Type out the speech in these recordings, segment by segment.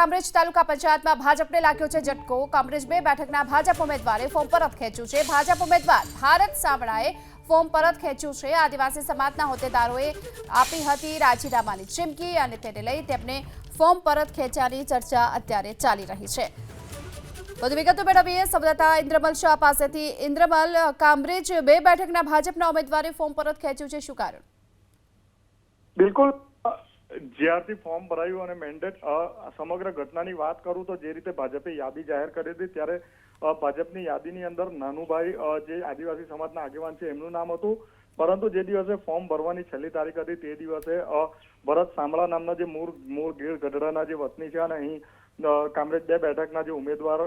કામરેજ તાલુકા પંચાયતમાં ભાજપને લાગ્યો છે ઝટકો। કામરેજ 2 બેઠકના ભાજપ ઉમેદવારે ફોર્મ પરત ખેંચ્યું છે। ભાજપ ઉમેદવાર ભારત સાવડાએ ફોર્મ પરત ખેંચ્યું છે। આદિવાસી સમાજના હોદ્દેદારોએ આપી હતી રાજીનામાની ચીમકી અને તેને લઈ તેમને ફોર્મ પરત ખેંચ્યાની ચર્ચા અત્યારે ચાલી રહી છે। વધુ વિગતો મેળવીએ સંવાદદાતા ઇન્દ્રમલ શાહ પાસેથી। ઇન્દ્રમલ, કામરેજ 2 બેઠકના ભાજપના ઉમેદવારે ફોર્મ પરત ખેંચ્યું છે, શું કારણ? બિલકુલ, જ્યારથી ફોર્મ ભરાયું અને મેન્ડેટ સમગ્ર ઘટનાની વાત કરું તો જે રીતે ભાજપે યાદી જાહેર કરી હતી ત્યારે ભાજપની યાદીની અંદર નાનુભાઈ જે આદિવાસી સમાજના આગેવાન છે એમનું નામ હતું, પરંતુ જે દિવસે ફોર્મ ભરવાની છેલ્લી તારીખ હતી તે દિવસે ભરત સાંભળા નામના જે મૂળ ગીર ગઢડાના જે વતની છે અને અહીં કામરેજ 2 બેઠકના જે ઉમેદવાર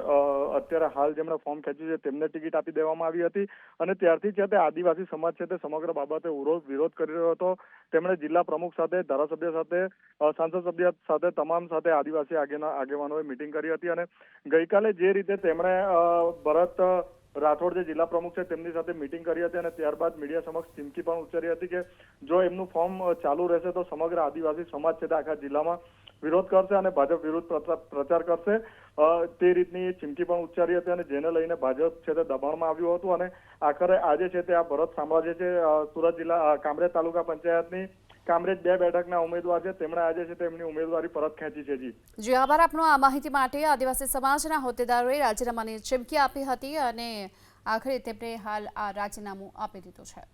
અત્યારે હાલ જેમણે ફોર્મ ખેંચ્યું છે તેમને ટિકિટ આપી દેવામાં આવી હતી અને ત્યારથી છે તે આદિવાસી સમાજ છે તે સમગ્ર બાબતે વિરોધ કરી રહ્યો હતો। તેમણે જિલ્લા પ્રમુખ સાથે, ધારાસભ્ય સાથે, સાંસદ સભ્ય સાથે, તમામ સાથે આદિવાસી આગેવાનોએ મિટિંગ કરી હતી અને ગઈકાલે જે રીતે તેમણે ભરત રાઠોડ જે જિલ્લા પ્રમુખ છે તેમની સાથે મિટિંગ કરી હતી અને ત્યારબાદ મીડિયા સમક્ષ ચીમકી પણ ઉચ્ચારી હતી કે જો એમનું ફોર્મ ચાલુ રહેશે તો સમગ્ર આદિવાસી સમાજ છે તે આખા જિલ્લામાં વિરોધ કરશે અને ભાજપ વિરુદ્ધ પ્રચાર કરશે, તે રીતની ચીમકી પણ ઉચ્ચારી હતી અને જેને લઈને ભાજપ છે તે દબાણમાં આવ્યું હતું અને આખરે આજે છે તે આ ભરત સાંભળા જે છે સુરત જિલ્લા કામરેજ તાલુકા પંચાયતની કામરેજ 2 બેઠકના ઉમેદવાર છે તેમણે આજે છે તેમની ઉમેદવારી પરત ખેંચી છે। જી આભાર આપનો આ માહિતી માટે। આદિવાસી સમાજના હોદ્દેદારોએ રાજીનામાની ચીમકી આપી હતી અને આખરે તેમણે હાલ આ રાજીનામું આપી દીધું છે।